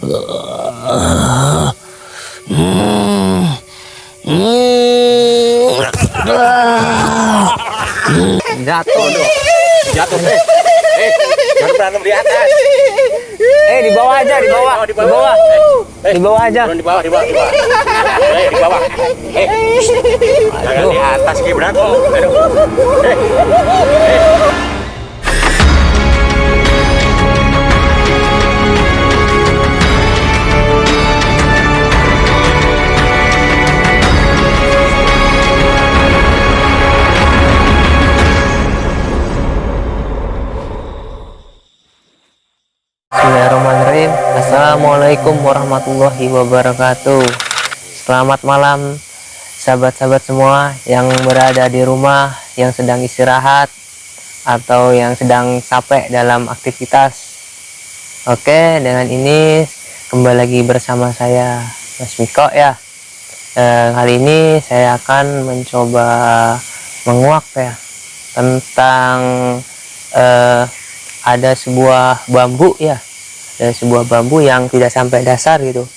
Jatuh dong. Jatuh. Jangan berantem di atas. Di bawah aja, di bawah. Oh, Di bawah. Di bawah aja. Turun di bawah. Di bawah. Jangan di atas kayak berantem. Bismillahirrahmanirrahim. Assalamualaikum warahmatullahi wabarakatuh. Selamat malam sahabat-sahabat semua yang berada di rumah, yang sedang istirahat atau yang sedang capek dalam aktivitas. Oke, dengan ini kembali lagi bersama saya Mas Miko ya. Kali ini saya akan mencoba menguak ya tentang ada sebuah bambu ya, ada sebuah bambu yang tidak sampai dasar gitu,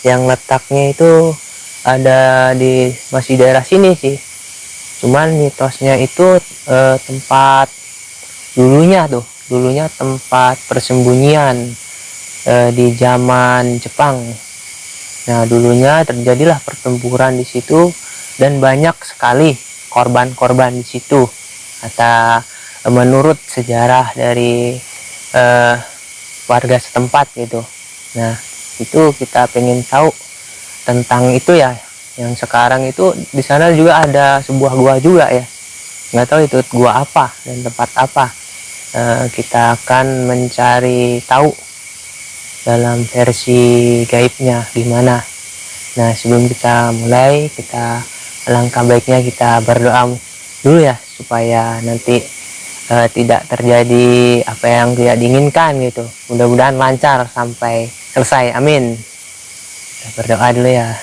yang letaknya itu ada di masih daerah sini sih, cuman mitosnya itu tempat dulunya tempat persembunyian di zaman Jepang. Nah, dulunya terjadilah pertempuran di situ dan banyak sekali korban-korban di situ, kata menurut sejarah dari warga setempat gitu. Nah, itu kita pengen tahu tentang itu ya. Yang sekarang itu di sana juga ada sebuah gua juga ya. Nggak tahu itu gua apa dan tempat apa. Kita akan mencari tahu dalam versi gaibnya gimana. Nah, sebelum kita mulai, kita alangkah baiknya kita berdoa dulu ya, supaya nanti tidak terjadi apa yang tidak diinginkan gitu. Mudah-mudahan lancar sampai selesai, amin. Kita berdoa dulu ya.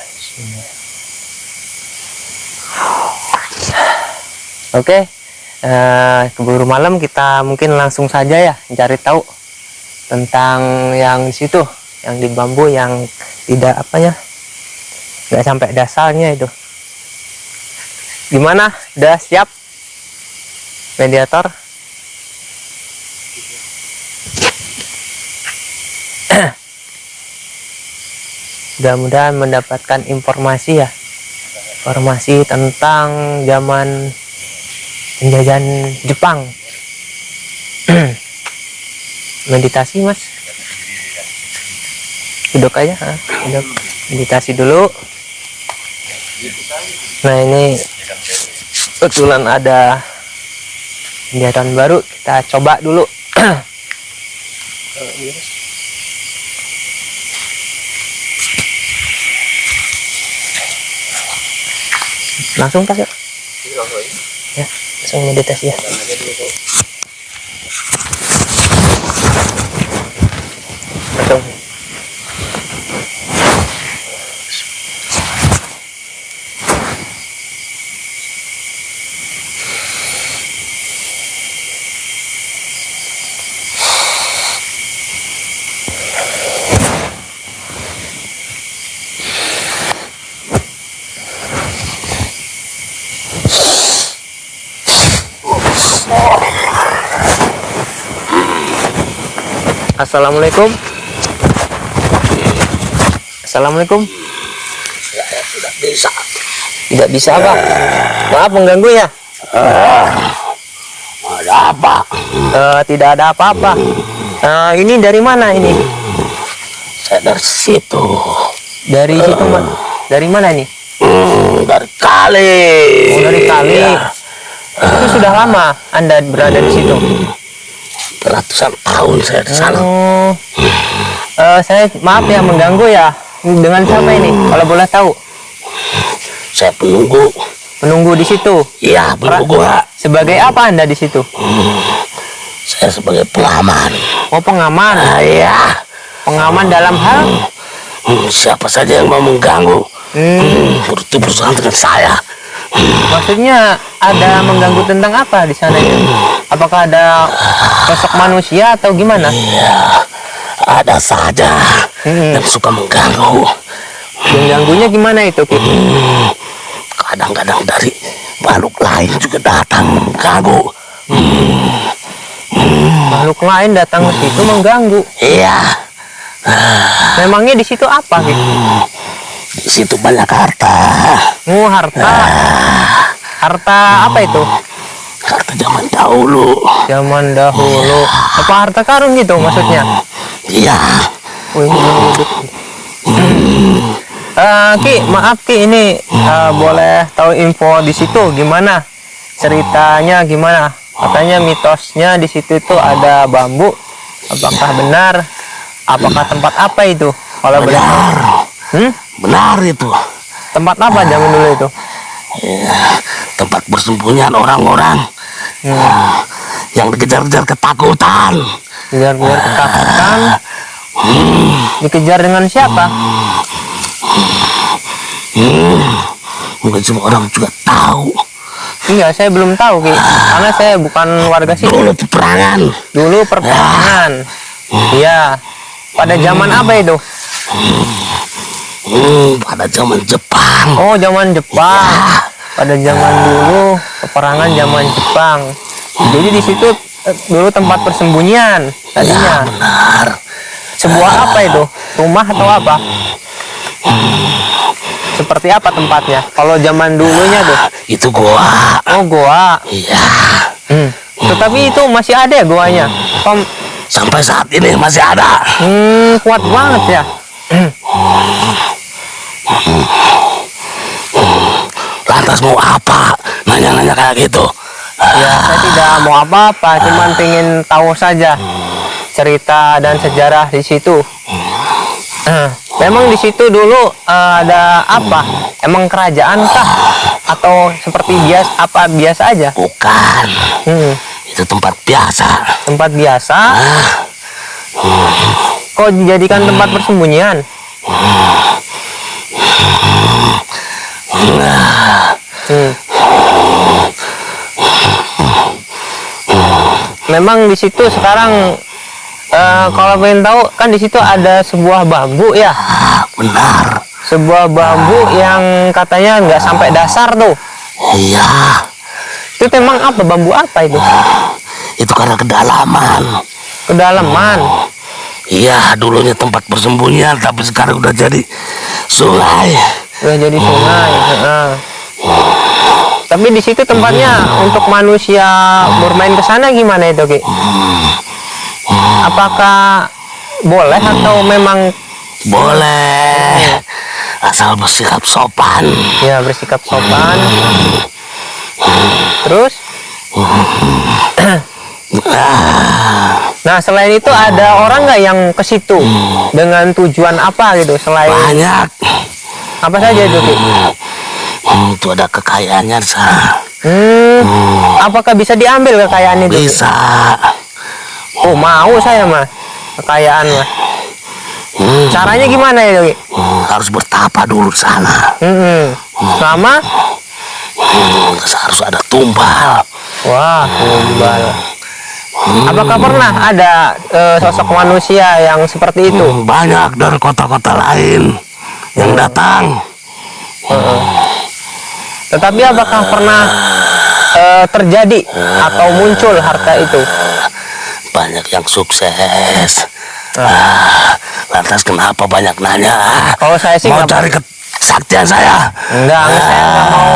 Oke, keburu malam, kita mungkin langsung saja ya cari tahu tentang yang di situ, yang di bambu yang tidak nggak sampai dasarnya itu. Gimana, udah siap mediator? Mudah-mudahan mendapatkan informasi ya, informasi tentang zaman penjajahan Jepang. Meditasi mas, duduk aja, duduk. Meditasi dulu. Nah, ini kebetulan ada kegiatan baru, kita coba dulu. Langsung tas ya? Ya, langsung meditasi ya. Langsung. Assalamualaikum. Assalamualaikum. Tidak bisa. Tidak bisa apa? Maaf mengganggu ya. Ada apa? Tidak ada apa-apa. Ini dari mana ini? Saya dari situ. Dari situ dari mana ini? Dari kali. Oh, dari kali. Ya. Itu sudah lama Anda berada di situ. Ratusan tahun saya di sana. Saya maaf ya mengganggu ya. Dengan siapa ini? Kalau boleh tahu. Saya penunggu. Penunggu di situ. Iya, penunggu gua. Sebagai apa Anda di situ? Saya sebagai pengaman. Oh, pengaman. Iya. Pengaman dalam hal? Siapa saja yang mau mengganggu berurusan dengan saya. Maksudnya ada mengganggu tentang apa di sana itu? Apakah ada sosok manusia atau gimana? Iya, Ada saja yang suka mengganggu. Yang ganggunya gimana itu, Ki? Kadang-kadang dari makhluk lain juga datang mengganggu. Makhluk lain datang ke situ mengganggu. Iya, Memangnya di situ apa, Ki? di situ banyak harta. Oh, harta. Harta apa itu? Harta zaman dahulu. Zaman dahulu. Apa harta karun gitu maksudnya? Iya. Wih, duduk. Ki, maaf Ki, ini boleh tahu info di situ gimana? Ceritanya gimana? Katanya mitosnya di situ itu ada bambu. Apakah benar? Apakah tempat apa itu? Kalau boleh tahu. Benar. Benar itu. Tempat apa zaman dulu itu? Ya, tempat persembunyian orang-orang yang dikejar-kejar ketakutan. Kejar-kejar ketakutan. Dikejar dengan siapa? Mungkin semua orang juga tahu. Iya, saya belum tahu, Ki. Karena saya bukan warga sini. Dulu peperangan. Dulu perperangan. Iya. Pada zaman apa itu? Pada zaman Jepang. Oh, zaman Jepang. Pada zaman dulu peperangan zaman Jepang. Jadi di situ dulu tempat persembunyian tadinya. Ya, benar. Sebuah apa itu? Rumah atau apa? Seperti apa tempatnya? Kalau zaman dulunya tuh? Itu goa. Oh, goa. Iya. Tetapi itu masih ada ya goanya? Sampai saat ini masih ada. Kuat banget ya. Lantas mau apa? Nanya-nanya kayak gitu. Ya, saya tidak mau apa-apa, cuman pengen tahu saja cerita dan sejarah di situ. Memang di situ dulu ada apa? Emang kerajaan kah? Atau seperti biasa aja? Bukan. Itu tempat biasa. Tempat biasa? Kok dijadikan tempat persembunyian? Memang di situ sekarang kalau pengen tahu kan di situ ada sebuah bambu ya. Benar. Sebuah bambu yang katanya nggak sampai dasar tuh. Iya. Itu memang apa, bambu apa itu? Itu karena kedalaman. Kedalaman. Iya, dulunya tempat persembunyian, tapi sekarang udah jadi sungai. Udah jadi sungai. Tapi di situ tempatnya untuk manusia bermain ke sana gimana itu, Ki? Apakah boleh atau memang boleh? Asal bersikap sopan. Ya, bersikap sopan. Terus? Nah, selain itu ada orang nggak yang ke situ dengan tujuan apa gitu selain? Banyak. Apa saja itu, Ki? Itu ada kekayaannya di sana. Apakah bisa diambil kekayaan itu? Bisa. Oh, mau saya mah kekayaan mah. Caranya gimana ya, Ki? Harus bertapa dulu di sana. Selama? Harus ada tumbal. Wah, tumbal. Apakah pernah ada sosok manusia yang seperti itu? Banyak dari kota-kota lain yang datang. Tetapi apakah pernah terjadi atau muncul harta itu? Banyak yang sukses. Lantas kenapa banyak nanya? Kalau saya sih mau nggak cari kesaktian saya? Enggak, saya nggak mau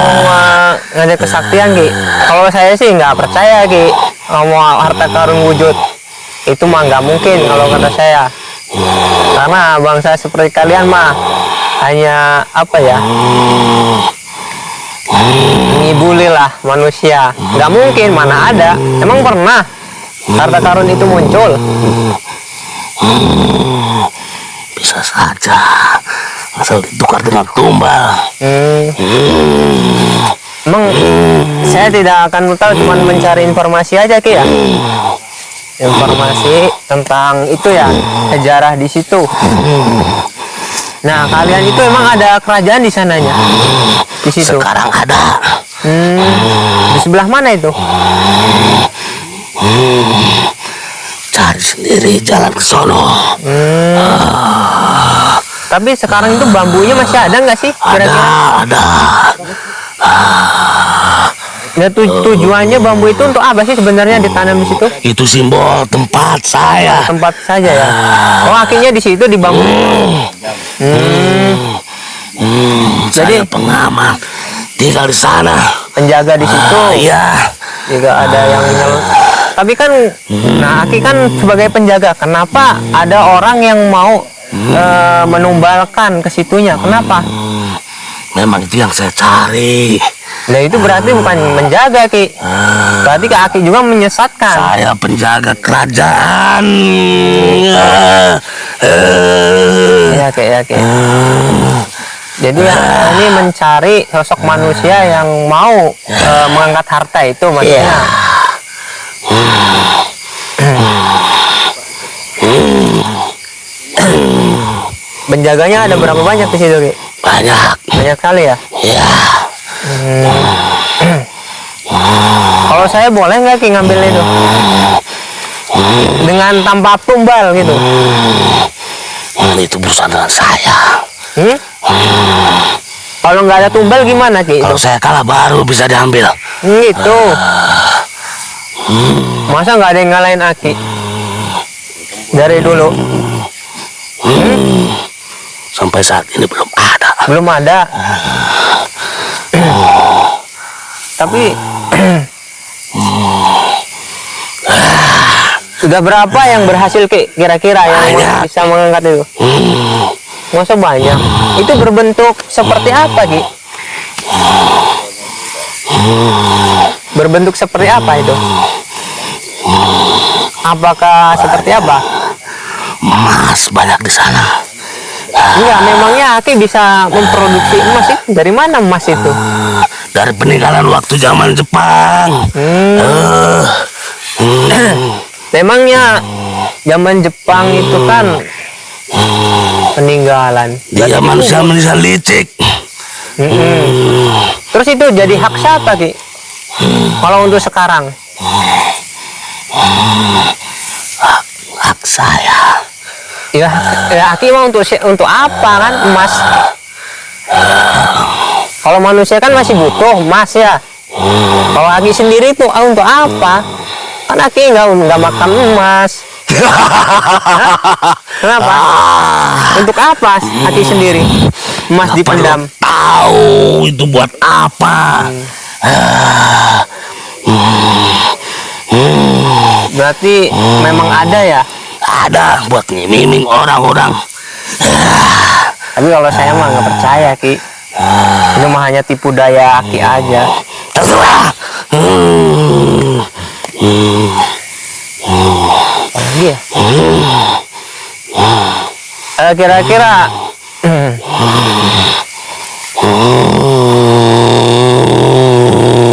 ngajak kesaktian, Ki. Kalau saya sih nggak percaya, Ki. Mau harta karun wujud itu mah nggak mungkin kalau kata saya. Karena bangsa seperti kalian mah hanya apa ya? Ngibuli lah manusia. Nggak mungkin, mana ada. Emang pernah harta karun itu muncul? Bisa saja asal ditukar dengan tumbal. Emang saya tidak akan tahu, cuma mencari informasi aja, Ki ya. Informasi tentang itu ya, sejarah di situ. Nah, kalian itu emang ada kerajaan di sananya? Di situ. Sekarang ada. Di sebelah mana itu? cari sendiri jalan ke sono. Tapi sekarang itu bambunya masih ada nggak sih kira-kira? Ada. Nah, tujuannya bambu itu untuk apa sih sebenarnya ditanam di situ? Itu simbol tempat saya. Tempat saja ya. Oh, akhirnya di situ di bambu. Jadi Jadi pengaman tinggal di sana. penjaga di situ. Iya. Jika ada yang tapi kan, nah Aki kan sebagai penjaga, kenapa ada orang yang mau menumbalkan ke situnya? Kenapa? Memang itu yang saya cari. Nah itu berarti bukan menjaga, Ki. Berarti Kak Aki juga menyesatkan. Saya penjaga kerajaan. Ya, Ki, ya, Ki. Jadi ini mencari sosok manusia yang mau mengangkat harta itu maksudnya. Penjaganya ada berapa banyak di situ, Ki? Banyak. Banyak sekali ya. Ya. Kalau saya boleh nggak, Ki, ngambil itu dengan tanpa tumbal gitu? Itu urusan dengan saya. Kalau nggak ada tumbal gimana, Ki? Kalau saya kalah baru bisa diambil. Gitu. Masa nggak ada yang ngalahin Aki dari dulu? Sampai saat ini belum ada. Belum ada. Tapi sudah berapa yang berhasil, Ki? Kira-kira yang bisa mengangkat itu? Masa banyak? Itu berbentuk seperti apa, Ki? Berbentuk seperti apa itu? Apakah seperti apa? Emas banyak di sana. Iya, memangnya Aki bisa memproduksi emas itu? Dari mana emas itu? Dari peninggalan waktu zaman Jepang. Memangnya zaman Jepang itu kan peninggalan. Dia manusia licik. Terus itu jadi hak siapa, Ki? Kalau untuk sekarang? Hak saya. Ya, Aki mau untuk apa kan emas? Kalau manusia kan masih butuh emas ya. Kalau Aki sendiri itu untuk apa? Kan Aki nggak makan emas. Kenapa? Untuk apa Aki sendiri? Emas dipendam. Tahu itu buat apa? Berarti memang ada ya? Ada buat ngiming orang-orang. Tapi kalau saya mah nggak percaya, Ki. Itu mah hanya tipu daya Aki aja. Terserah. Apalagi ya? Kira-kira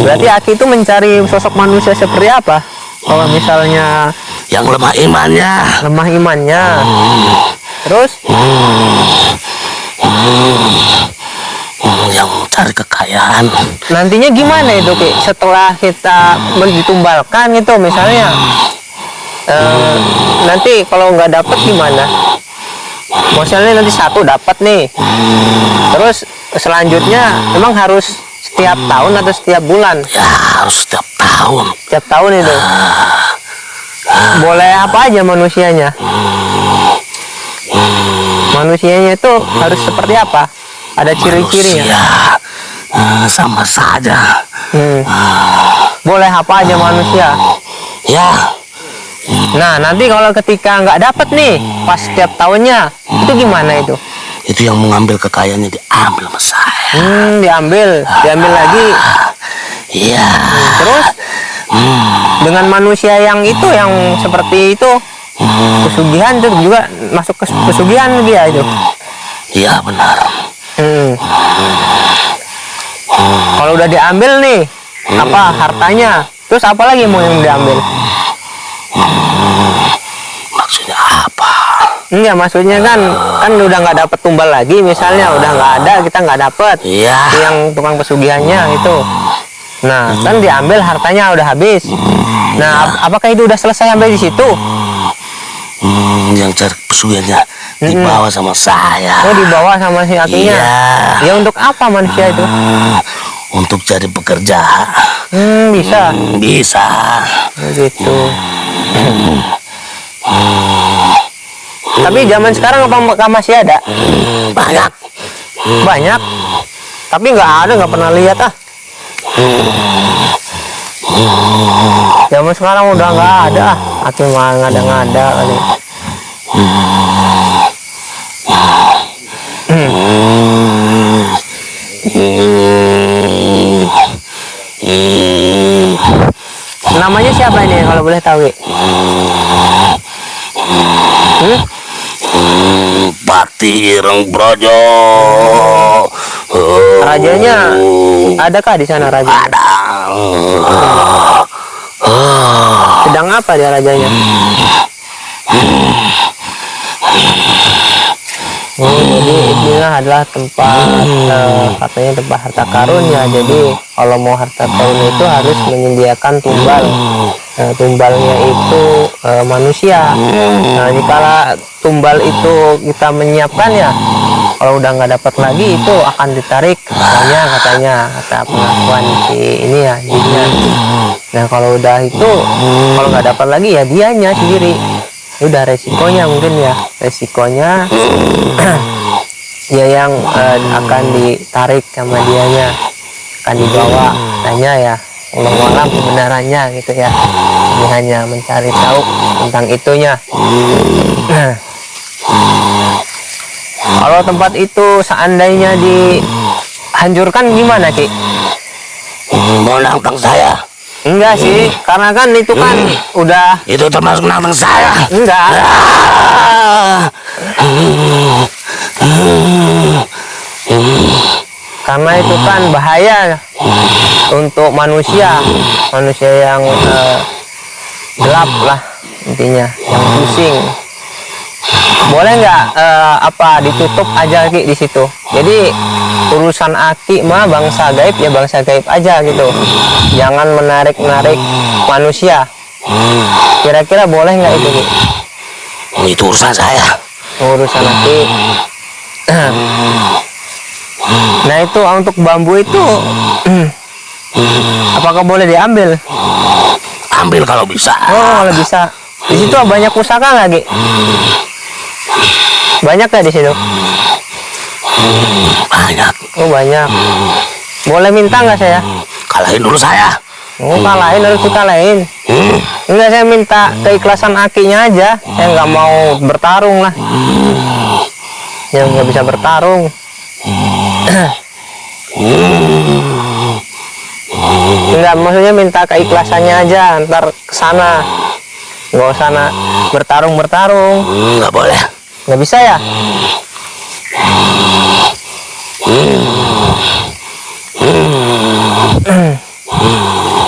berarti Aki itu mencari sosok manusia seperti apa? Kalau misalnya yang lemah imannya. lemah imannya, terus yang cari kekayaan. nantinya gimana itu, Ki? Setelah kita ditumbalkan gitu misalnya, nanti kalau nggak dapat gimana? Misalnya nanti satu dapat nih, terus selanjutnya memang harus setiap tahun atau setiap bulan? Ya harus setiap tahun. Setiap tahun itu. Boleh apa aja manusianya? Manusianya itu harus seperti apa? Ada ciri-cirinya? Manusia, sama saja. Boleh apa aja manusia? Ya. Nah, nanti kalau ketika nggak dapat nih, pas setiap tahunnya, itu gimana itu? Itu yang mengambil kekayaannya diambil sama saya. Diambil lagi. Iya. Terus dengan manusia yang itu, yang seperti itu, pesugihan itu juga masuk ke pesugihan dia itu. Iya benar. Kalau udah diambil nih, apa hartanya? Terus apa lagi mau yang diambil? Maksudnya apa? Enggak, maksudnya kan udah nggak dapat tumbal lagi, misalnya udah nggak ada, kita nggak dapat. Iya. Yang tukang pesugihannya itu. Nah, kan diambil hartanya udah habis. Nah, apakah itu udah selesai sampai di situ? Yang cari pesugihannya dibawa sama saya. Oh, dibawa sama si Akinya. Iya. Ya untuk apa manusia itu? Untuk cari pekerja. Bisa. Bisa. Begitu. Tapi zaman sekarang apa masih ada? Banyak. Banyak. Tapi nggak pernah lihat ah. Zaman sekarang udah nggak ada ah. Aki mah ngada-ngada kali. Namanya siapa ini kalau boleh tahu? Pati Ireng Brojo. Rajanya adakah di sana raja? Ada. Sedang apa dia rajanya? Jadi inilah adalah tempat katanya tempat harta karun ya. Jadi kalau mau harta karun itu harus menyediakan tumbal. Tumbalnya itu manusia. Nah, jika tumbal itu kita menyiapkan ya, kalau udah nggak dapat lagi itu akan ditarik katanya kata pengakuan si ini ya jinnya. Nah kalau udah itu kalau nggak dapat lagi ya dianya sendiri. Udah resikonya mungkin ya resikonya dia yang akan ditarik sama dianya, akan dibawa katanya ya. Allah kebenarannya gitu ya, ini hanya mencari tahu tentang itunya. Kalau tempat itu seandainya dihancurkan gimana Ki? Mau nantang saya? Enggak sih, karena kan itu kan udah. Itu termasuk nantang saya? Enggak. Karena itu kan bahaya untuk manusia yang gelap lah intinya, yang pusing. Boleh nggak apa ditutup aja Ki di situ? Jadi urusan Aki mah bangsa gaib ya bangsa gaib aja gitu. Jangan menarik manusia. Kira-kira boleh nggak itu Ki? Itu urusan saya. Urusan Aki. Nah itu untuk bambu itu apakah boleh diambil? Ambil kalau bisa. Oh kalau bisa. Di situ banyak pusaka nggak Ki? Banyak nggak di situ? Banyak. Oh banyak. Boleh minta nggak saya? Kalahin dulu saya. Oh kalahin, harus dikalahin. Enggak, saya minta keikhlasan Akinya aja. Saya nggak mau bertarung lah. Yang nggak bisa bertarung. Enggak, maksudnya minta keikhlasannya aja. Ntar kesana, nggak usah bertarung. Nggak boleh. Nggak bisa ya?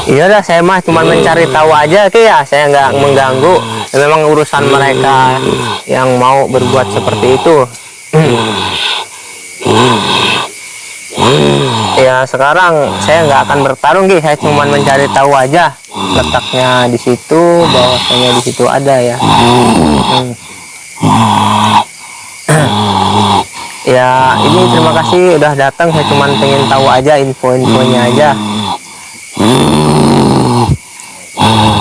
Iya dah, saya mah cuma mencari tahu aja Ki ya, saya nggak mengganggu. Memang urusan mereka yang mau berbuat seperti itu. Ya sekarang saya nggak akan bertarung Ki, saya cuma mencari tahu aja letaknya di situ, bahwasanya di situ ada ya. Ya ini terima kasih udah datang, saya cuma pengen tahu aja info-infonya aja.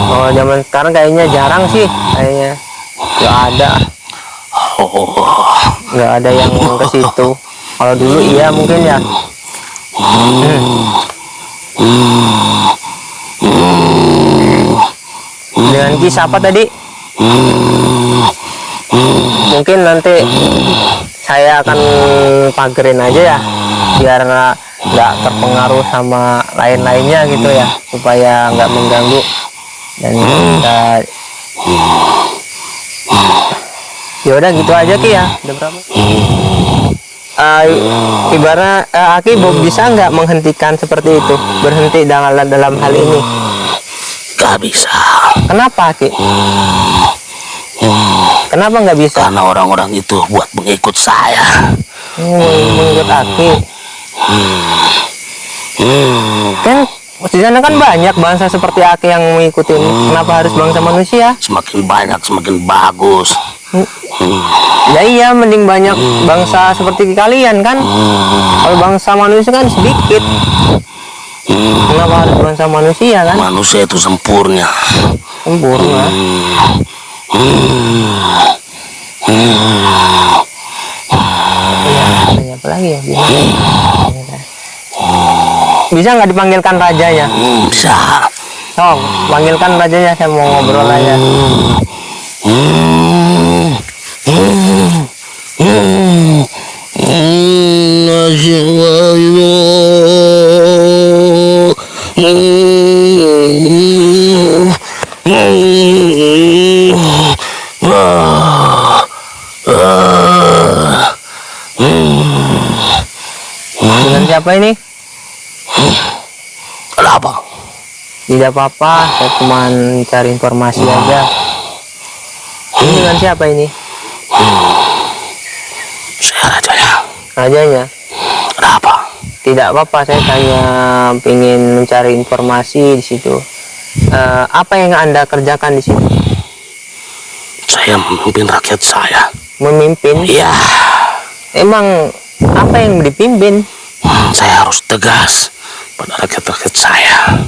Oh zaman sekarang kayaknya jarang sih, kayaknya nggak ada yang ke situ. Kalau dulu iya mungkin ya. Dengan kisah apa tadi? Mungkin nanti saya akan pagerin aja ya, biar nggak terpengaruh sama lain-lainnya gitu ya, supaya nggak mengganggu dan kita. Ya udah gitu aja Ki ya. Udah berapa? Ibarat Aki bisa nggak menghentikan seperti itu, berhenti dalam hal ini? Gak bisa. Kenapa Aki? Kenapa nggak bisa? Karena orang-orang itu buat mengikut saya. Mengikut Aki. Kan Di sana kan banyak bangsa seperti Aki yang mengikuti. Kenapa harus bangsa manusia? Semakin banyak semakin bagus. Ya iya, mending banyak bangsa seperti kalian kan. Kalau bangsa manusia kan sedikit. Kenapa harus bangsa manusia kan? Manusia itu sempurna. Sempurna. Ya, apa lagi ya? Bisa nggak dipanggilkan rajanya? Bisa. Oh, panggilkan rajanya, saya mau ngobrol aja. Dengan siapa ini? Ada apa? Tidak apa-apa, saya cuma cari informasi aja. Ini dengan siapa ini? Saya rajanya. Rajanya? Ada apa? Tidak apa-apa, saya hanya ingin mencari informasi di situ. Apa yang Anda kerjakan di situ? Saya memimpin rakyat saya. Memimpin? Iya. Emang apa yang dipimpin? Saya harus tegas pada rakyat-rakyat saya.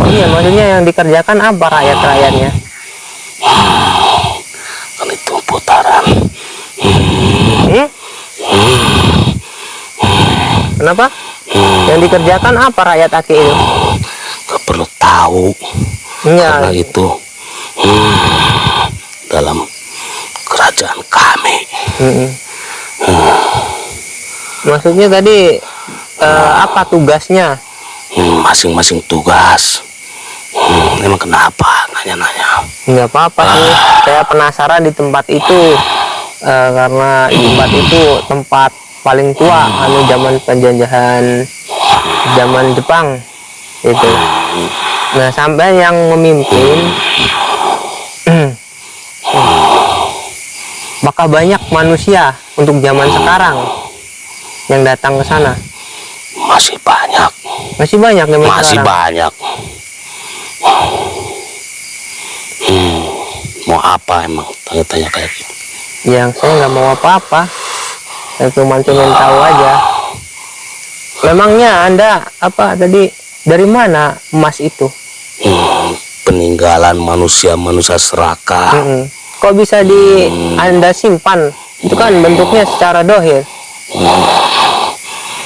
Iya, maksudnya yang dikerjakan apa rakyat-rakyatnya? Kan itu putaran. Kenapa? Yang dikerjakan apa rakyat Aki itu? Gak perlu tahu. Iya. Karena itu dalam kerajaan kami. Maksudnya tadi apa tugasnya? Masing-masing tugas. Emang kenapa nanya-nanya? Nggak apa-apa sih, saya penasaran di tempat itu. Karena di tempat itu tempat paling tua zaman penjajahan zaman Jepang itu. Nah, sampai yang memimpin bakal banyak manusia untuk zaman sekarang yang datang ke sana. Masih banyak. Masih banyak zaman Masih sekarang. banyak. Mau apa emang tanya-tanya kayak gitu? Yang saya nggak mau apa-apa, saya cuma pengen tahu aja. Memangnya Anda apa tadi, dari mana emas itu? Peninggalan manusia serakah. Kok bisa di Anda simpan? Itu kan bentuknya secara dohir.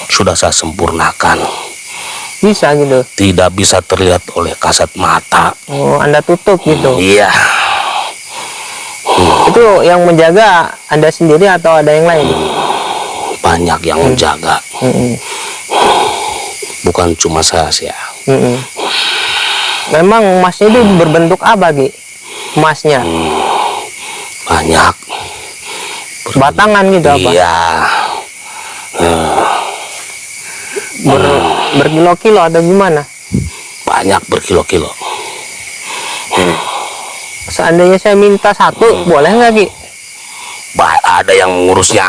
Sudah saya sempurnakan. Bisa gitu? Tidak bisa terlihat oleh kasat mata. Oh, Anda tutup gitu? Iya. Itu yang menjaga Anda sendiri atau ada yang lain? Banyak yang menjaga. Bukan cuma saya sih ya. Memang emasnya itu berbentuk apa, Ki? Emasnya? Banyak. Batangan gitu apa? Iya. Berkilo-kilo atau gimana? Banyak berkilo-kilo. Seandainya saya minta satu, boleh nggak, Ki? Ada yang mengurusnya.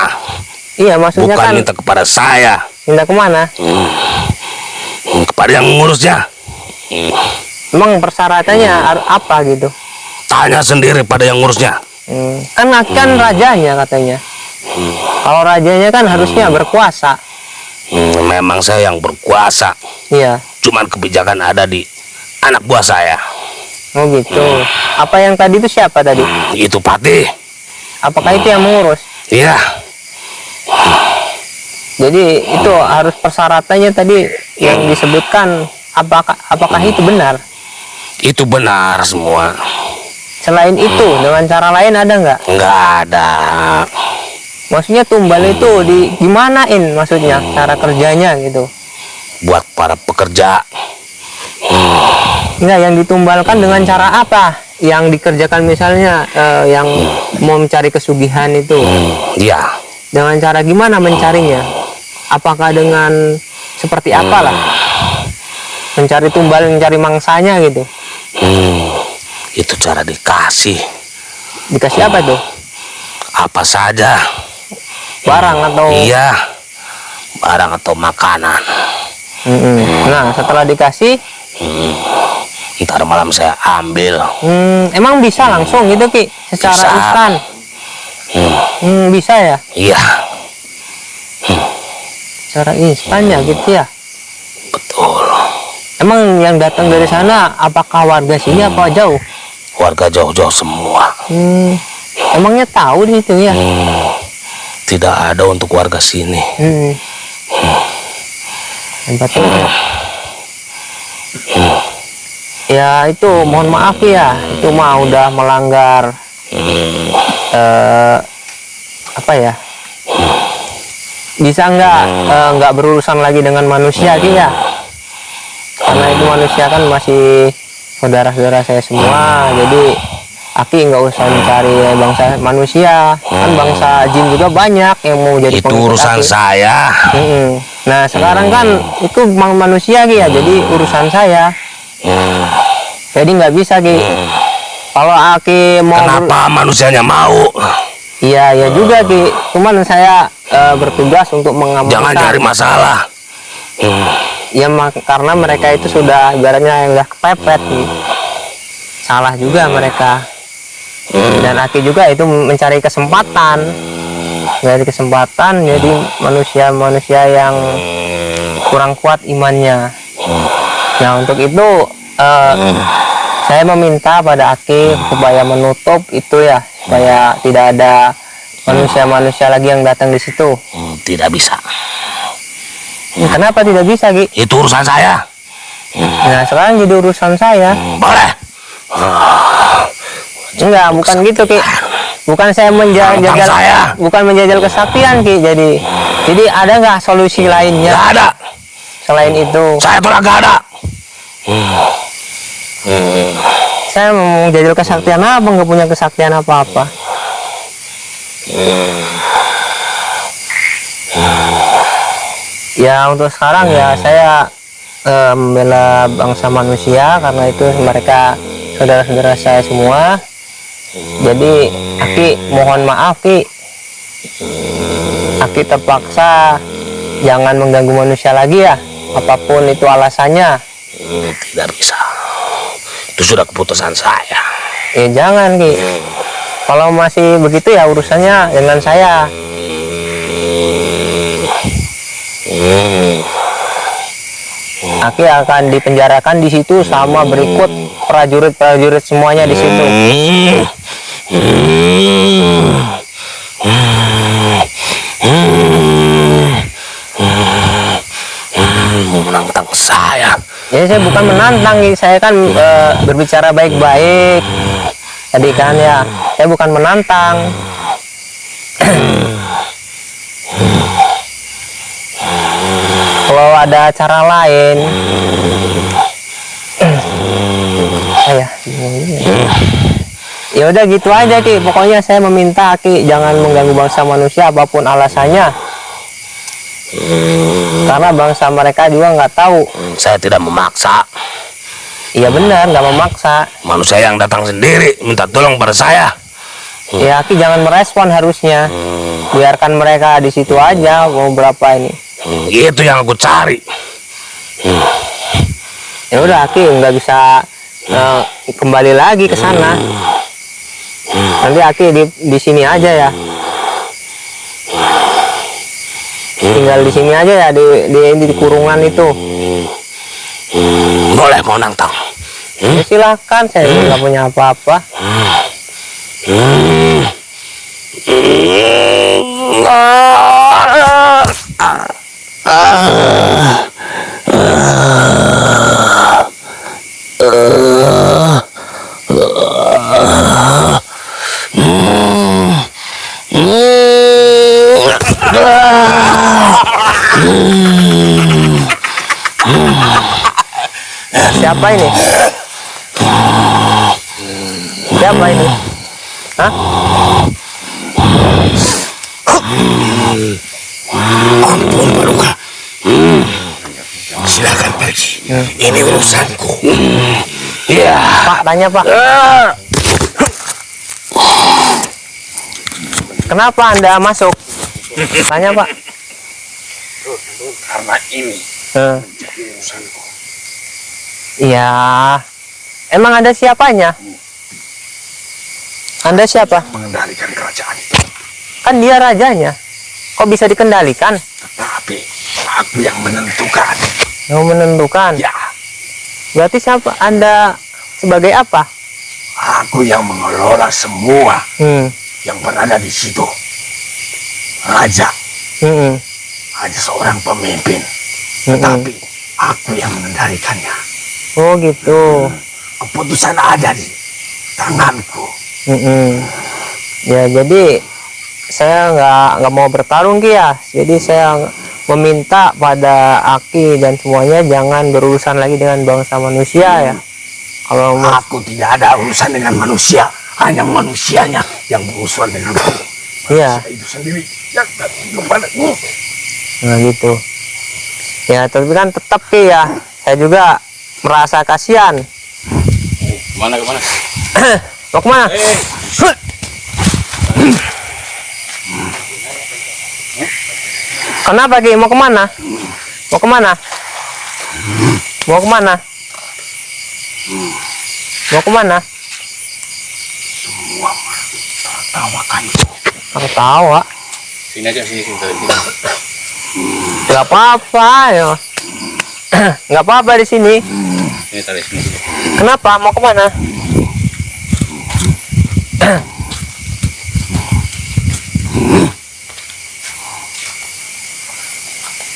Iya, maksudnya Bukan kan minta kepada saya. minta kemana? Kepada yang mengurusnya. Emang persyaratannya apa gitu? Tanya sendiri pada yang ngurusnya. Kan rajanya katanya. Kalau rajanya kan harusnya berkuasa. Memang saya yang berkuasa. Iya. Cuman kebijakan ada di anak buah saya. Oh gitu. Apa yang tadi itu siapa tadi? Itu Patih. Apakah itu yang mengurus? Iya. Jadi itu harus persyaratannya tadi yang disebutkan. Apakah itu benar? Itu benar semua. Selain itu, dengan cara lain ada nggak? Nggak ada. Maksudnya tumbal itu gimanain maksudnya cara kerjanya gitu? Buat para pekerja. Enggak, yang ditumbalkan dengan cara apa? Yang dikerjakan misalnya yang mau mencari kesugihan itu. Iya. Dengan cara gimana mencarinya? Apakah dengan seperti apalah? Mencari tumbal, mencari mangsanya gitu. Itu cara dikasih. Dikasih apa tuh? Apa saja. Barang atau? Iya. Barang atau makanan. Nah, setelah dikasih, Ntar malam saya ambil. emang bisa langsung gitu Ki, secara Bisa. instan? Bisa ya, Iya, secara instan ya gitu ya. betul. Emang yang datang dari sana apakah warga sini apa jauh? Warga jauh-jauh semua. Emangnya tahu di situ ya? Tidak ada untuk warga sini. Hebat ya. Ya itu mohon maaf ya, itu mah udah melanggar apa ya? Bisa nggak berurusan lagi dengan manusia Ki ya? Karena itu manusia kan masih saudara-saudara saya semua, jadi Aki nggak usah mencari bangsa manusia, kan bangsa jin juga banyak yang mau jadi Itu pengikut urusan Aki. saya. Nah sekarang kan itu manusia Ki ya, jadi urusan saya. Jadi nggak bisa Ki. Kalau Aki mau Kenapa manusianya mau? Iya ya juga Ki. Cuman saya bertugas untuk mengamankan. Jangan cari masalah. Ya karena mereka itu sudah ibaratnya yang udah kepepet Ki. Salah juga mereka. Dan Aki juga itu mencari kesempatan. Dari kesempatan jadi manusia-manusia yang kurang kuat imannya. Nah untuk itu saya meminta pada Aki supaya menutup itu ya, supaya tidak ada manusia-manusia lagi yang datang di situ. Tidak bisa. Kenapa tidak bisa Ki? Itu urusan saya. Nah sekarang jadi urusan saya. Boleh. Enggak, bukan gitu Ki. Bukan saya menjajal, saya. bukan menjajal kesaktian Ki. Jadi ada nggak solusi lainnya Gak ada. selain itu? Saya tolak gak ada. Saya mau menjajal kesaktian apa? Nggak punya kesaktian apa-apa. Ya untuk sekarang ya saya membela bangsa manusia karena itu mereka saudara-saudara saya semua. Jadi Aki mohon maaf Ki, Aki terpaksa jangan mengganggu manusia lagi ya, apapun itu alasannya. Tidak bisa. Itu sudah keputusan saya. Ya jangan Ki, kalau masih begitu ya urusannya dengan saya. Aki akan dipenjarakan di situ sama berikut prajurit-prajurit semuanya di situ. Mau menantang saya. Ya saya bukan menantang, saya kan berbicara baik-baik. Tadi kan ya, saya bukan menantang. Kalau ada cara lain, saya ya udah gitu aja Ki. Pokoknya saya meminta Ki jangan mengganggu bangsa manusia apapun alasannya. Karena bangsa mereka juga nggak tahu. Saya tidak memaksa. Iya benar, nggak memaksa. Manusia yang datang sendiri minta tolong pada saya. Ya Ki jangan merespon harusnya. Biarkan mereka di situ aja mau berapa ini. Itu yang aku cari. Ya udah Aki nggak bisa kembali lagi ke sana. Nanti Aki di sini aja ya. Tinggal di sini aja ya di kurungan itu. Boleh mau nantang. Ya, silakan, saya nggak punya apa-apa. Siapa ini? Siapa ini? Hah? Ampun Baruka. Silakan pergi. Ini urusanku. Ya. Pak, tanya Pak. Kenapa Anda masuk? Tanya Pak. Karena ini Eh, menjadi urusanku. iya. Emang ada siapanya? Anda siapa? Mengendalikan kerajaan itu. Kan dia rajanya. Kok bisa dikendalikan? Tetapi aku yang menentukan. Yang menentukan. Ya, Berarti siapa? Anda sebagai apa? aku yang mengelola semua yang berada di situ. Raja Hmm. hanya seorang pemimpin, Hmm. tetapi aku yang mengendalikannya. Oh gitu. Keputusan ada di tanganku. Hmm. Ya jadi saya nggak mau bertarung Ki ya. Jadi saya meminta pada Aki dan semuanya jangan berurusan lagi dengan bangsa manusia ya. Kalau mau, Aku tidak ada urusan dengan manusia, hanya manusianya yang berurusan denganku. iya. Manusia itu sendiri yang datang kepadaku. Nah gitu. Ya tapi kan tetap Ki ya. Saya juga merasa kasihan. Kemana? Mau kemana? Kenapa Ki? Mau kemana? Mau kemana? Mau kemana? Mau kemana? Semua tertawakanku. Tertawa. Sini aja, sini. Gak apa-apa ya. Gak apa-apa di sini. Sini tarik sini. Kenapa? Mau kemana?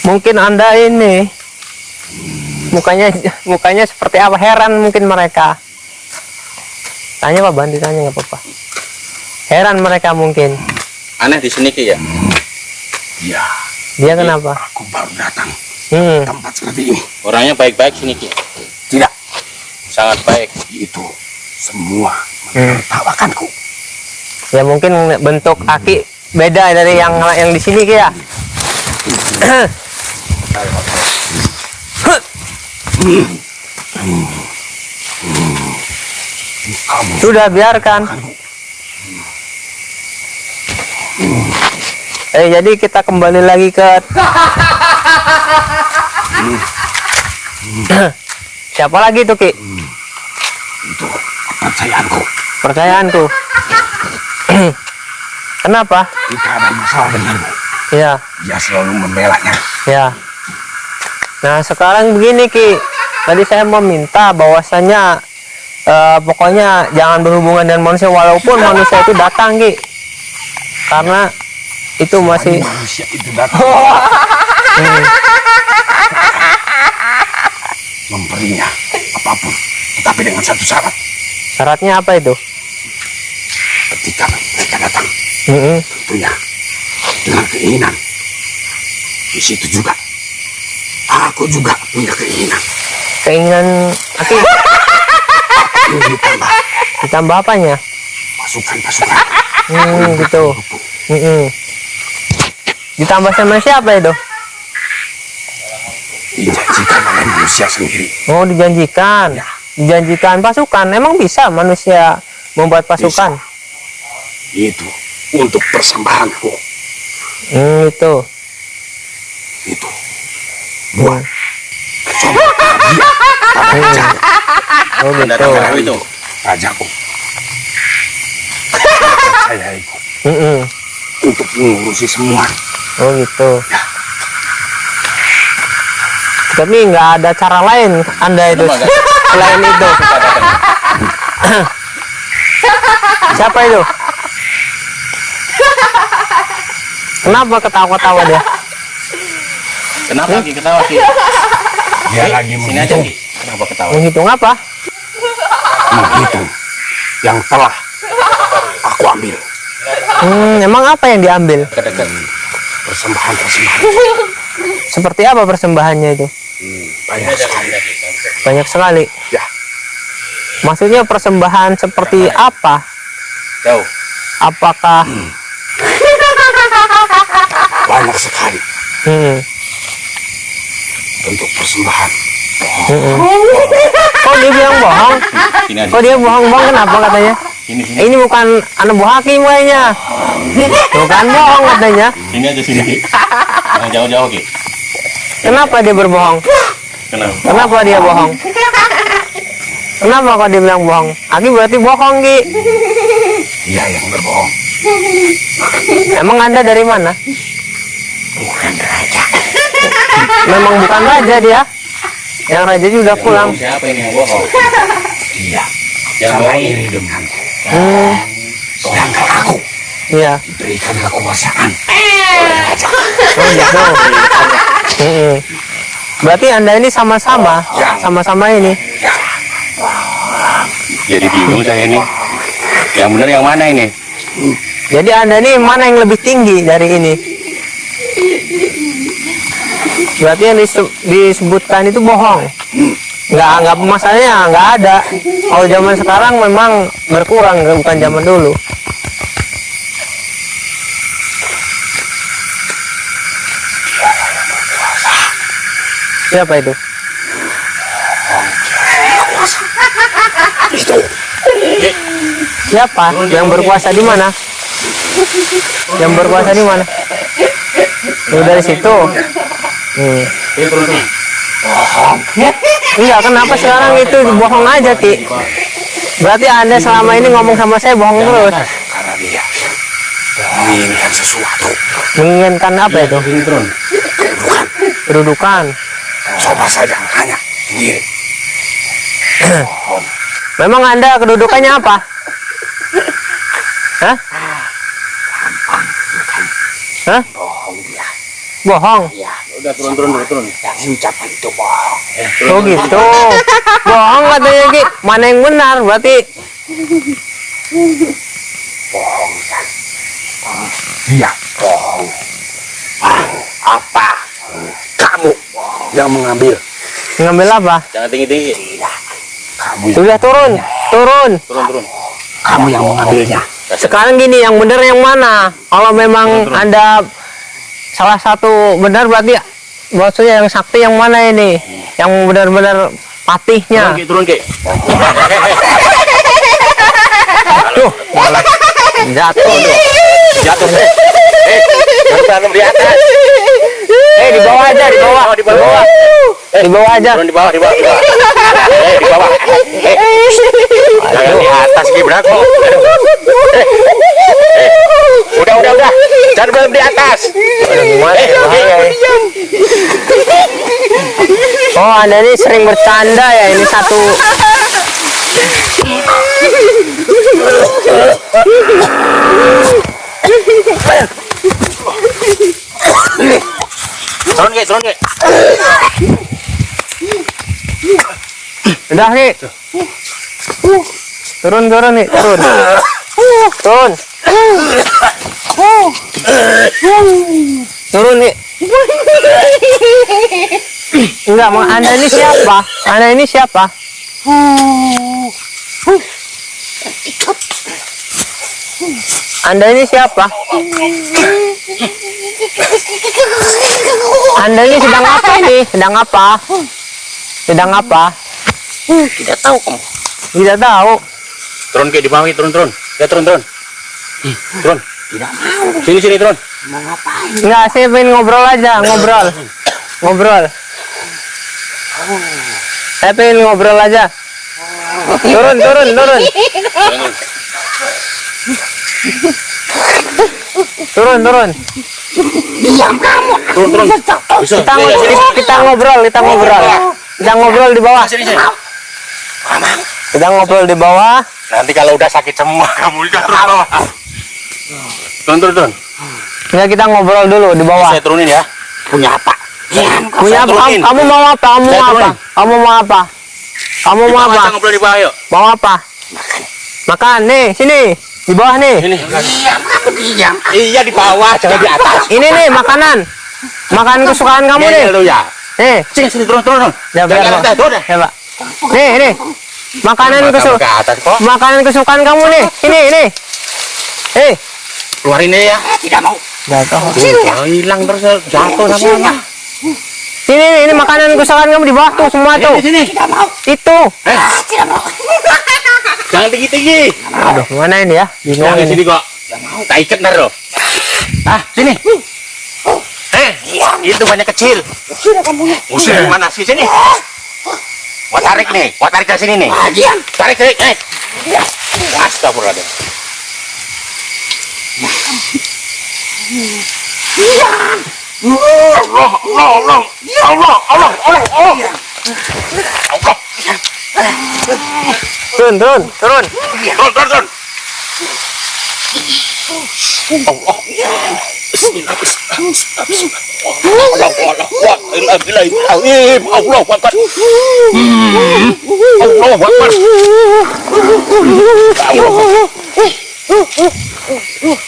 Mungkin Anda ini mukanya seperti apa? Heran mungkin mereka. Tanya Pak Bandi, tanya nggak apa-apa. Heran mereka mungkin. Aneh di sini Ki ya. Ya, Dia kenapa? aku baru datang Hmm. tempat seperti ini. Orangnya baik-baik sini Ki. Tidak, Sangat baik. itu semua menertawakanku. Ya mungkin bentuk Aki beda dari yang di sini Ki ya. Kamu Sudah biarkan. Jadi kita kembali lagi ke siapa lagi tuh Ki? itu kepercayaanku. Percayaanku. Kenapa? Jika ada masalah denganmu, Ya, dia selalu membelanya. ya. Nah sekarang begini Ki. Tadi saya meminta bahwasanya pokoknya jangan berhubungan dengan manusia walaupun manusia itu datang Ki. Karena itu masih Manusia itu datang memberinya apapun, tetapi dengan satu syarat. syaratnya apa itu? Ketika mereka datang, Mm-mm. tentunya dengan keinginan. Di situ juga aku juga punya keinginan. Keinginan Aki Ini ditambah ditambah apanya? pasukan-pasukan. Gitu. Mm-mm. Ditambah sama siapa itu? Dijanjikan oleh manusia sendiri. Oh dijanjikan. Ya. Dijanjikan pasukan. Emang bisa manusia membuat pasukan? Itu untuk persembahanku. Itu. Itu buat contoh dia pada raja, Oh Anda gitu. tahu itu. rajaku. Saya ikut Mm-mm. untuk mengurusi semua. Oh gitu. Ya. Tapi nggak ada cara lain Anda itu Kenapa nggak? selain itu. Siapa itu? Kenapa ketawa-ketawa dia? Kenapa Ki ketawa Ki? Dia lagi Sini aja menghitung, Ki. Kenapa ketawa? Menghitung apa? menghitung yang telah aku ambil. Emang apa yang diambil? Dekat-dekat. Persembahan-persembahan Seperti apa persembahannya itu? banyak sekali. Banyak sekali. Ya, Maksudnya persembahan seperti apa? Jauh. Apakah banyak sekali bentuk persembahan. Kok dia bilang bohong? Sini aja. Kok dia bohong-bohong kenapa katanya? Sini. Ini bukan anak buah hakim kayaknya. Bukan bohong katanya. Sini aja sini Ki. Jangan jauh-jauh Ki. Kenapa dia berbohong? Kenapa? Kenapa dia bohong? Kenapa kok dia bilang bohong? Aki berarti bohong, Ki. Dia yang berbohong. Emang Anda dari mana? Bukan raja. Memang bukan raja dia. Yang raja juga pulang. Siapa ini yang bohong? Dia Yang sama bohong. iri denganku. Hmm, Sedangkan aku iya. diberikan kekuasaan. Oh, gitu. Mm-mm. Berarti Anda ini sama-sama ini. Jadi bingung saya ini. Yang benar yang mana ini? Jadi Anda ini mana yang lebih tinggi dari ini? Berarti yang disebutkan itu bohong. Nggak masalahnya nggak ada. Kalau zaman sekarang memang berkurang, bukan zaman dulu. Siapa itu? Itu Siapa? Yang berkuasa di mana? Yang berkuasa di mana? Oh, dari situ. Turun. Iya, kenapa sekarang itu bohong aja, Ki? Berarti Anda selama ini ngomong sama saya bohong terus. karena dia menginginkan sesuatu. Menginginkan apa itu? Turun. Kedudukan. Coba saja hanya sendiri. Memang Anda kedudukannya apa? Hah? Hah? Bohong dia. Bohong. Ya, Udah turun. yang diucapkan itu bohong. Oh gitu. Bohong katanya, Ki. Mana yang benar? Berarti Bohong kan. Dia bohong. Apa? Kamu yang mengambil. ngambil apa? Jangan tinggi-tinggi. Tidak. Kamu yang, Sudah turun. Turun. kamu yang mengambilnya. Sekarang gini, yang benar yang mana? Kalau memang Anda salah satu benar, berarti maksudnya yang sakti yang mana ini? Yang benar-benar patihnya. Turun, Ki. Tuh, malah jatuh. Jatuh. Baru berantem di atas. Di bawah aja, di bawah. Di bawah. Di bawah aja. Turun di bawah. Di bawah. Jangan di atas, Ki, Brako. Udah. Jangan berantem di atas. Oh, Anda ini sering bercanda ya, ini satu. Turun, Ki. Udah nih. Turun nih, turun. Turun nih. Enggak, Anda ini siapa? Anda ini siapa? Anda ini siapa? Anda ini sedang apa ini? Sedang apa? Tidak tahu kamu. Tidak tahu. Turun, Ki, di bawah, Ki. Turun. Ya, turun. Turun. Tidak mau. Sini, turun. Mau ngapain? Enggak, saya pengen ngobrol aja, ngobrol. Saya pengen ngobrol aja. Turun. Turun. Diam kamu. Turun. Bisa. Kita ngobrol di bawah. Sini. Kita ngobrol di bawah. Nanti kalau udah sakit semua kamu udah turun bawah. Turun. Ya, kita ngobrol dulu di bawah. Saya turunin ya. Punya apa? Punya apa? turunin. Kamu mau apa? Kamu mau apa? Kita ngobrol di bawah, yuk. Mau apa? Makan nih, sini. Di bawah nih. Ini. Diam kamu, diam. Iya, di bawah, jangan di atas. Ini nih makanan. Makanan kesukaan kamu nih. Lu ya. Nih. Sini, turun. Ya, biar, Jangan Pak. atas, turun. Ya, Pak. Nih. Makanan Ke atas kok. Makanan kesukaan kamu nih. Ini. Keluarin deh ya. Tidak mau. Jatuh. Oh, hilang terus jatuh sama. Ini makanan kesukaan kamu di bawah tuh semua tuh. Sini. Tidak mau. Itu. Tidak mau. Jangan tinggi. Aduh, mana ini ya? Bingung Jangan ini. sini kok. Tak ikat ntar loh. Ah, sini. Itu banyak kecil. Usir yang mana sih sini? Gua tarik nih, gua tarik ke sini nih. Tarik, Astagfirullahaladzim. Allah. Turun. Turun.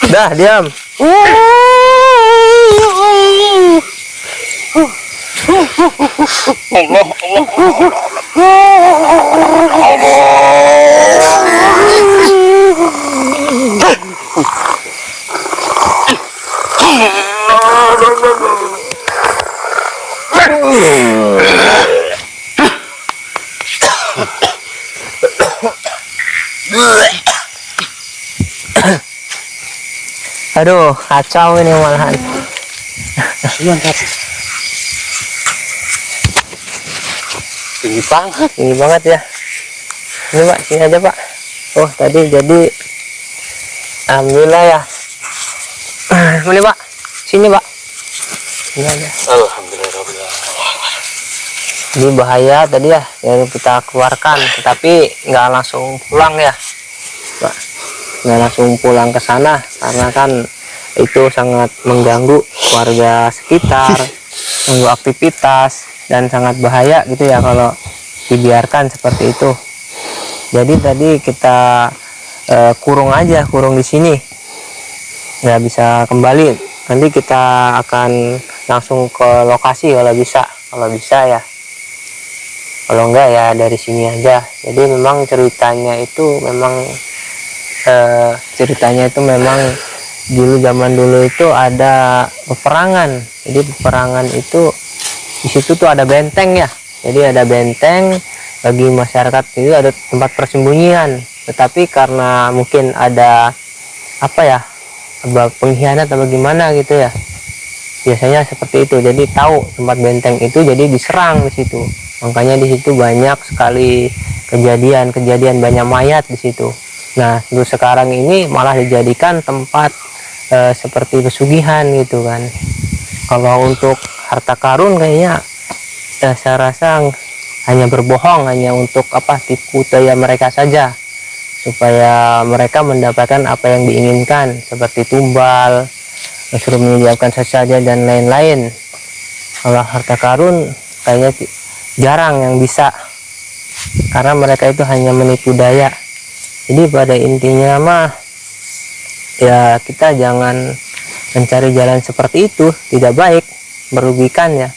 Dah, diam. Aduh, kacau ini malahan. Kasihan tapi. Tinggi banget. Tinggi banget ya. Ini Pak, sini aja Pak. Oh, tadi jadi alhamdulillah ya. Ini Pak, sini Pak. Ini aja. Alhamdulillah. Ini bahaya tadi ya yang kita keluarkan, tetapi nggak langsung pulang ya Pak. Nggak langsung pulang ke sana karena kan itu sangat mengganggu warga sekitar, mengganggu aktivitas, dan sangat bahaya gitu ya kalau dibiarkan seperti itu. Jadi tadi kita kurung di sini, nggak bisa kembali. Nanti kita akan langsung ke lokasi kalau bisa ya. Kalau enggak ya dari sini aja. Jadi memang ceritanya itu memang zaman dulu itu ada peperangan. Jadi peperangan itu di situ tuh ada benteng ya. Jadi ada benteng bagi masyarakat, itu ada tempat persembunyian. Tetapi karena mungkin ada pengkhianat atau bagaimana gitu ya. Biasanya seperti itu. Jadi tahu tempat benteng itu, jadi diserang di situ. Makanya di situ banyak sekali kejadian banyak mayat di situ. Nah, terus sekarang ini malah dijadikan tempat seperti pesugihan gitu kan. Kalau untuk harta karun kayaknya saya rasa hanya berbohong, hanya untuk tipu daya mereka saja, supaya mereka mendapatkan apa yang diinginkan seperti tumbal, suruh menyediakan sesajen dan lain-lain. Kalau harta karun kayaknya jarang yang bisa, karena mereka itu hanya menipu daya. Jadi pada intinya mah ya kita jangan mencari jalan seperti itu, tidak baik, merugikan ya,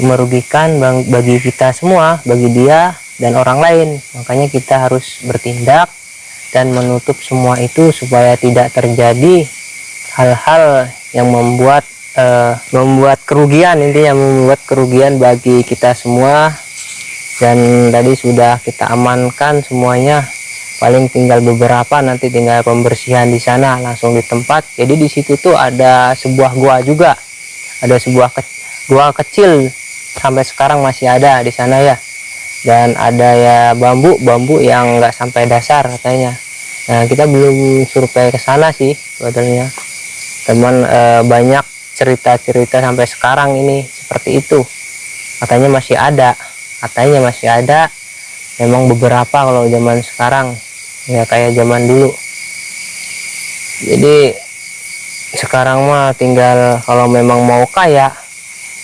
merugikan bagi kita semua, bagi dia dan orang lain. Makanya kita harus bertindak dan menutup semua itu supaya tidak terjadi hal-hal yang membuat kerugian, intinya membuat kerugian bagi kita semua. Dan tadi sudah kita amankan semuanya, paling tinggal beberapa, nanti tinggal pembersihan di sana langsung di tempat. Jadi di situ tuh ada sebuah gua juga, ada sebuah gua kecil, sampai sekarang masih ada di sana ya. Dan ada ya bambu yang nggak sampai dasar katanya. Nah, kita belum survei ke sana sih sebetulnya, teman. Banyak cerita-cerita sampai sekarang ini seperti itu, katanya masih ada memang beberapa. Kalau zaman sekarang ya kayak zaman dulu. Jadi sekarang mah tinggal kalau memang mau kaya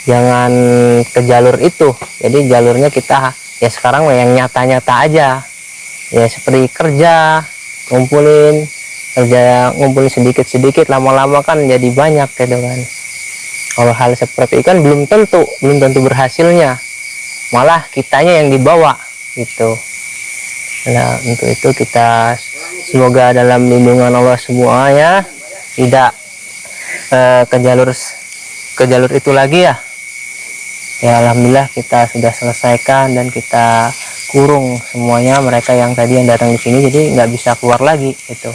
jangan ke jalur itu. Jadi jalurnya kita ya sekarang yang nyata-nyata aja ya, seperti ngumpulin sedikit-sedikit, lama-lama kan jadi banyak gitu kan. Kalau hal seperti itu kan belum tentu berhasilnya, malah kitanya yang dibawa gitu. Nah, untuk itu kita semoga dalam lindungan Allah semuanya tidak ke jalur itu lagi ya. Ya alhamdulillah kita sudah selesaikan dan kita kurung semuanya mereka yang tadi yang datang di sini, jadi nggak bisa keluar lagi gitu.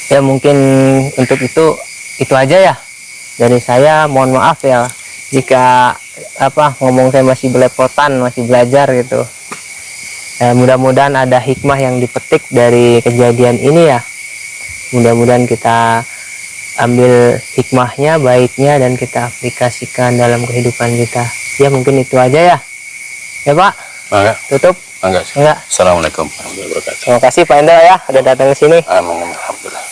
Ya mungkin untuk itu aja ya. dari saya mohon maaf ya jika ngomong saya masih belepotan, masih belajar gitu. Mudah-mudahan ada hikmah yang dipetik dari kejadian ini ya. Mudah-mudahan kita ambil hikmahnya, baiknya, dan kita aplikasikan dalam kehidupan kita. Ya mungkin itu aja ya. Ya Pak. Mangga. Tutup. Mangga. Enggak. Assalamualaikum warahmatullahi wabarakatuh. Terima kasih Pak Endo ya udah datang ke sini. Amin. Alhamdulillah.